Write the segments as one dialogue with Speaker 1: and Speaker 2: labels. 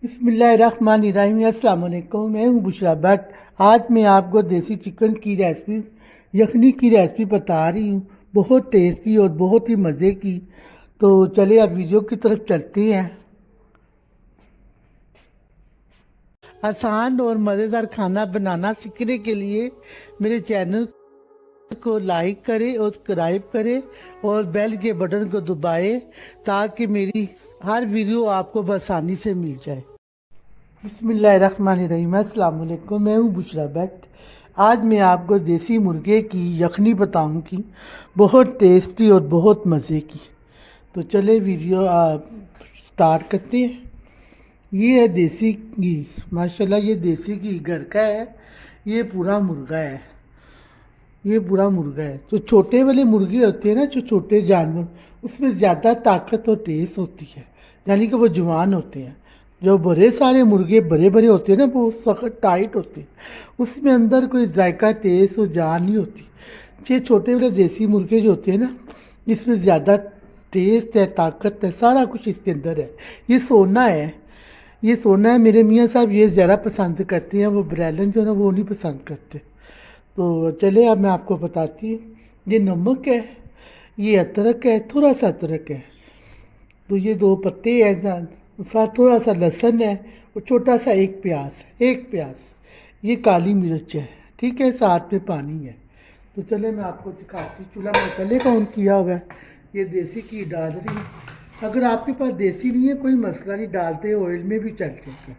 Speaker 1: बिस्मिल्लाहिर्रहमानिर्रहीम। अस्सलाम वालेकुम। मैं हूँ बुशरा भट्ट। आज मैं आपको देसी चिकन की रेसिपी यखनी की रेसिपी बता रही हूँ, बहुत टेस्टी और बहुत ही मज़े की। तो चलिए अब वीडियो की तरफ चलते हैं। आसान और मज़ेदार खाना बनाना सीखने के लिए मेरे चैनल को लाइक करें और सब्सक्राइब करें और बेल के बटन को दबाएं ताकि मेरी हर वीडियो आपको आसानी से मिल जाए। बिस्मिल्लाहिर्रहमानिर्रहीम। अस्सलाम वालेकुम। मैं हूँ बुशरा भट्ट। आज मैं आपको देसी मुर्गे की यखनी बताऊंगी, बहुत टेस्टी और बहुत मज़े की। तो चले वीडियो स्टार्ट करते हैं। ये है देसी घी। माशाल्लाह ये देसी घी घर का है। ये पूरा मुर्गा है। ये पूरा मुर्गा है। जो छोटे वाले मुर्गे होते हैं ना, जो छोटे जानवर, उसमें ज़्यादा ताकत और टेस्ट होती है, यानी कि वो जवान होते हैं। जो बड़े सारे मुर्गे बड़े बड़े होते हैं ना, वो सख्त टाइट होते हैं, उसमें अंदर कोई जायका टेस्ट और जान नहीं होती। ये छोटे वाले देसी मुर्गे जो होते हैं ना, इसमें ज़्यादा टेस्ट है, ताकत है, सारा कुछ इसके अंदर है। ये सोना है। ये सोना है। मेरे मियाँ साहब ये ज़्यादा पसंद करते हैं, वो ब्रैलन जो है ना वो नहीं पसंद करते। तो चले अब मैं आपको बताती हूँ। ये नमक है, ये अदरक है, थोड़ा सा अदरक है, तो ये दो पत्ते हैं, साथ थोड़ा सा लहसुन है और छोटा सा एक प्याज है, एक प्याज। ये काली मिर्च है, ठीक है, साथ में पानी है। तो चले मैं आपको दिखाती हूँ। चूल्हा मैं पहले का ऑन किया हुआ है। ये देसी घी डाल रही हूँ। अगर आपके पास देसी नहीं है कोई मसला नहीं, डालते ऑयल में भी चल जाएगा,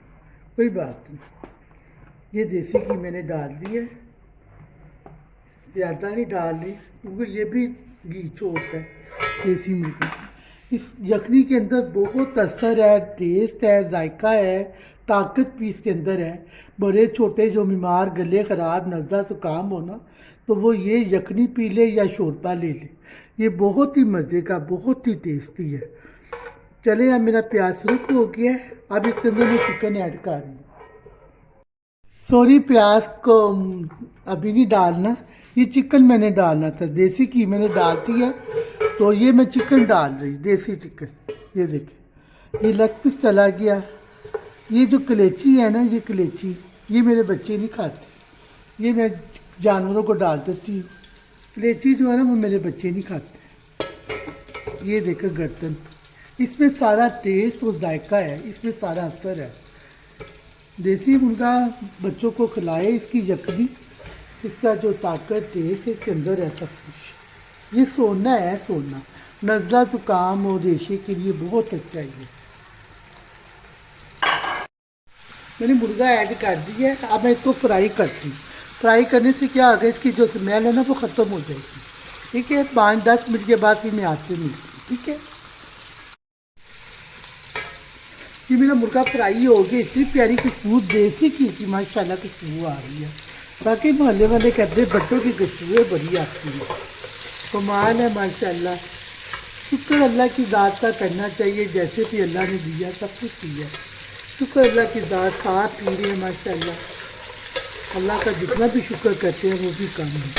Speaker 1: कोई बात नहीं। ये देसी घी मैंने डाल दी है, ज़्यादा नहीं डालनी क्योंकि ये भी घी छोड़ता है देसी मुर्गा। इस यखनी के अंदर बहुत असर है, टेस्ट है, जायका है, ताकत भी इसके अंदर है। बड़े छोटे जो बीमार, गले ख़राब, नज़ला ज़ुकाम हो ना, तो वो ये यखनी पी ले या शोरबा ले ले। ये बहुत ही मज़े का, बहुत ही टेस्टी है। चले अब मेरा प्याज सुर्ख हो गया है। अब इसके अंदर मैं चिकन ऐड कर रही हूँ। सॉरी, प्याज को अभी नहीं डालना। ये चिकन मैंने डालना था, देसी घी मैंने डाल दिया, तो ये मैं चिकन डाल रही, देसी चिकन। ये देखिए, ये लेग पीस चला गया। ये जो कलेची है ना, ये कलेची, ये मेरे बच्चे नहीं खाते, ये मैं जानवरों को डाल देती हूँ। कलेची जो है ना वो मेरे बच्चे नहीं खाते। ये देखो गर्दन, इसमें सारा टेस्ट और जायका है, इसमें सारा असर है। देसी मुर्गा बच्चों को खिलाए, इसकी यखनी, इसका जो ताकत टेस्ट इसके अंदर है सब कुछ। ये सोना है, सोना। नज़ला ज़ुकाम और रेशे के लिए बहुत अच्छा है ये। मैंने मुर्गा ऐड कर दिया है। अब मैं इसको फ्राई करती हूँ। फ्राई करने से क्या होगा, इसकी जो स्मेल है ना वो ख़त्म हो जाएगी। ठीक है, 5-10 मिनट के बाद फिर मैं आपसे मिलती हूँ। ठीक है, ये मेरा मुर्गा फ्राई हो गया। इतनी प्यारी खुशबू देसी घी की माशाल्लाह खुशबू आ रही है। बाकी मोहल्ले वाले कहते हैं बच्चों की खुशबू बड़ी आती है। कमाल है माशाल्लाह। शुक्र अल्लाह की ज़ात का करना चाहिए, जैसे भी अल्लाह ने दिया सब कुछ दिया। शुक्र अल्लाह की ज़ात, खा पी रहे हैं माशाल्लाह। अल्लाह का जितना भी शुक्र करते हैं वो भी कम है।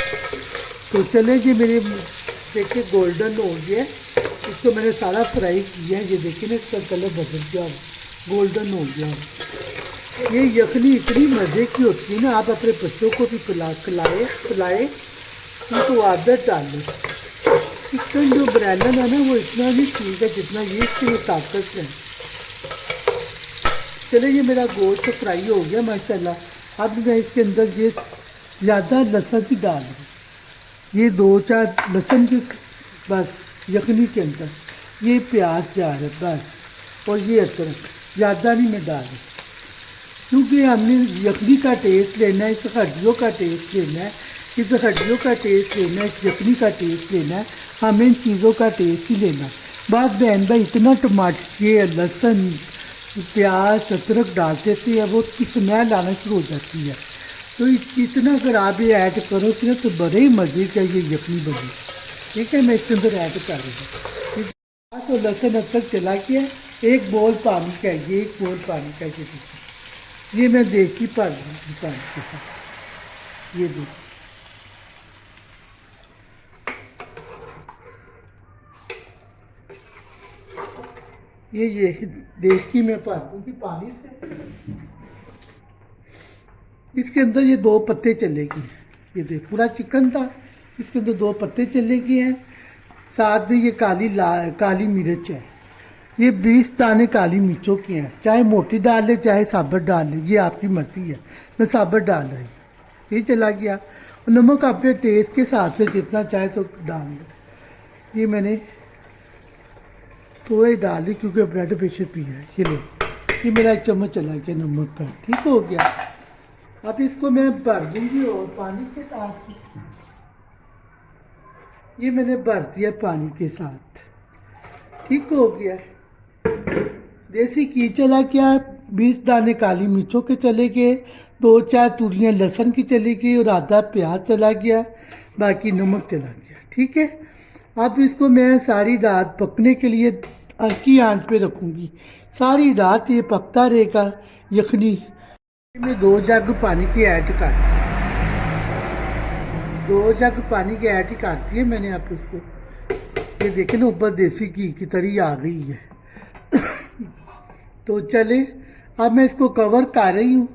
Speaker 1: तो चले जी, मेरे देखिए गोल्डन हो गया। इसको मैंने सारा फ्राई किया है। ये देखिए ना, इसका कलर बदल गया, गोल्डन हो गया। ये यखनी इतनी मज़े की होती है ना, आप अपने बच्चों को भी खिलाए, उनको आदत डालें। चिकन जो ब्रैनन है ना वो इतना नहीं ठीक है जितना ये इसकी ताकत है। चले ये मेरा गोश्त फ्राई हो गया माशाल्लाह। अब मैं इसके अंदर ये ज़्यादा लहसुन भी डाल दूँ, ये 2-4 लहसुन के बस यखनी के अंदर। ये प्याज जा रहा है बस, और ये अदरक ज़्यादा नहीं मैं डाल रही, क्योंकि हमने यखनी का टेस्ट लेना है, इस हड्डियों का टेस्ट लेना है, इस हड्डियों का टेस्ट लेना है, इस यखनी का टेस्ट लेना है। हमें इन चीज़ों का टेस्ट ही लेना है। बाद बहन भाई इतना टमाटर, लहसुन, प्याज, अदरक डाल देते हैं, वो उसकी स्मेल आना शुरू हो जाती है। तो इतना अगर आप ये ऐड करोगे ना तो बड़े ही मज़े का ये यखनी बनी। ठीक है, मैं इसके अंदर ऐड कर रही हूँ। प्याज और लहसुन अदरक चला के एक बोल पानी का, ये एक बोल पानी का ये मैं देखी पर दुकान के साथ। ये देखिए, ये देसी मैं भर दूँगी पानी से। इसके अंदर ये 2 पत्ते चलेगी। ये देख पूरा चिकन था, इसके अंदर 2 पत्ते चलेगी हैं। साथ में ये काली मिर्च है। ये 20 दाने काली मिर्चों की हैं। चाहे मोटी डाल ले चाहे साबुत डाल ले, ये आपकी मर्जी है। मैं साबुत डाल रही हूँ। ये चला गया। और नमक अपने टेस्ट के हिसाब से जितना चाहे तो डाल लो। ये मैंने थोड़े डाल दी क्योंकि ब्लड प्रेशर पी है। ये लो, ये मेरा 1 चम्मच चला गया नमक का। ठीक हो गया। अब इसको मैं भर दूंगी और पानी के साथ। ये मैंने भर दिया पानी के साथ। ठीक हो गया। देसी घी चला गया, 20 दाने काली मिर्चों के चले गए, 2-4 तुरियां लहसुन की चली गई और आधा प्याज चला गया, बाकी नमक चला गया। ठीक है। अब इसको मैं सारी रात पकने के लिए हल्की आंच पे रखूँगी। सारी रात ये पकता रहेगा यखनी। मैं 2 जग पानी के ऐड कर 2 जग पानी के ऐड कर दिए मैंने। आप इसको ये देखें ना, ऊपर देसी घी की तरी आ गई है। तो चले, अब मैं इसको कवर कर रही हूँ।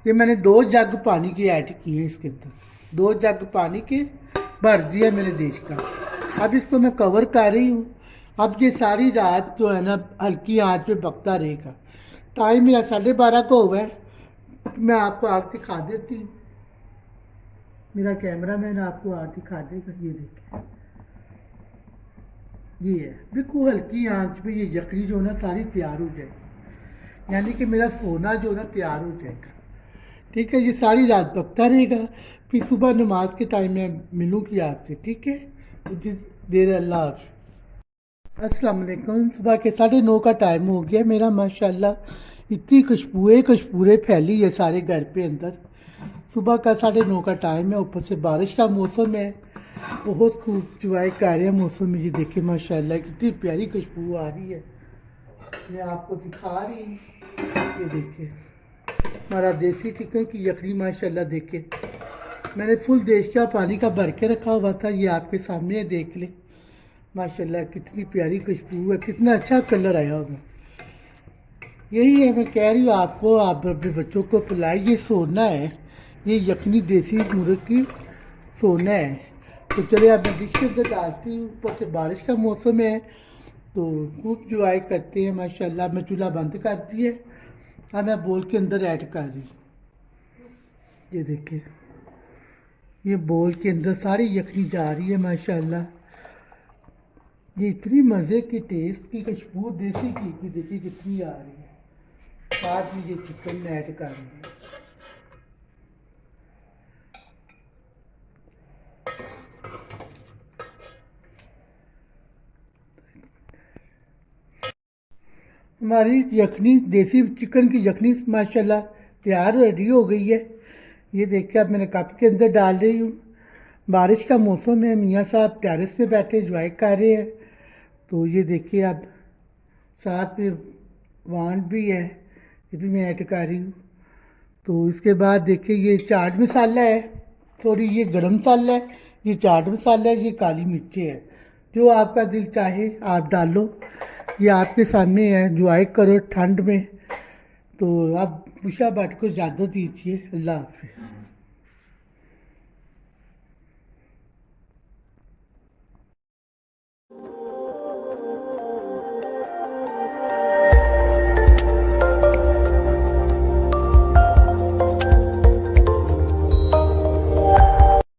Speaker 1: ये मैंने 2 जग पानी के ऐड किए हैं इसके अंदर। 2 जग पानी के भर दिया मैंने देश का। अब इसको मैं कवर कर रही हूँ। अब ये सारी रात जो है ना हल्की आंच पे पकता रहेगा। टाइम मेरा 12:30 को हुआ है। मैं आपको आग दिखा देती हूँ। मेरा कैमरा मैन आपको आग दिखा देगा। ये देखिए, ये है बिल्कुल हल्की आंच पे ये यखनी जो है ना सारी तैयार हो जाएगी। यानी कि मेरा सोना जो है ना तैयार हो जाएगा। ठीक है। ये सारी रात पकता रहेगा। फिर सुबह नमाज के टाइम में मिलूँगी आपसे। ठीक है। तो जिस देर अल्लाह हाफ़िज़। अस्सलाम वालेकुम। सुबह के 9:30 का टाइम हो गया मेरा। माशाल्लाह इतनी खुशबुएं फैली है सारे घर पे अंदर। सुबह का 9:30 का टाइम है, ऊपर से बारिश का मौसम है। बहुत खूब इंजॉय कर रहे हैं मौसम में। ये देखिए माशाल्लाह कितनी प्यारी खुशबू आ रही है। मैं आपको दिखा रही हूँ। ये देखिए हमारा देसी चिकन की यखनी माशाल्लाह। देखिए मैंने फुल देश का पानी का भर के रखा हुआ था। ये आपके सामने है, देख ले माशाल्लाह कितनी प्यारी खुशबू है, कितना अच्छा कलर आया होगा। यही है मैं कह रही हूँ आपको, आप अपने बच्चों को पिलाइए। ये सोना है, ये यखनी देसी मुर्ग की सोना है। तो चलिए अब मैं डिश के अंदर डालती हूँ। ऊपर से बारिश का मौसम है तो खूब इंजॉय करते हैं माशाल्लाह। मैं चूल्हा बंद कर दिए। अब मैं बोल के अंदर ऐड कर रही हूँ। ये देखिए ये बोल के अंदर सारी यखनी जा रही है माशाल्लाह। ये इतनी मज़े की टेस्ट की खुशबू देसी घी की देखिए कितनी आ रही है। साथ में ये चिकन ऐड कर रही है। हमारी यखनी देसी चिकन की यखनी माशाल्लाह तैयार रेडी हो गई है। ये देखिए अब मैंने कप के अंदर डाल रही हूँ। बारिश का मौसम है, मियाँ साहब टेरेस पे बैठे इंजॉय कर रहे हैं। तो ये देखिए अब साथ में वांट भी है, ये भी मैं ऐड कर रही हूँ। तो इसके बाद देखिए ये चाट मसाला है, सॉरी ये गरम मसाला है, ये चाट मसाला है, ये काली मिर्ची है। जो आपका दिल चाहे आप डालो। ये आपके सामने है, एंजॉय करो ठंड में। तो आप उषा भट्ट को इजाज़त दीजिए। अल्लाह हाफ़िज़।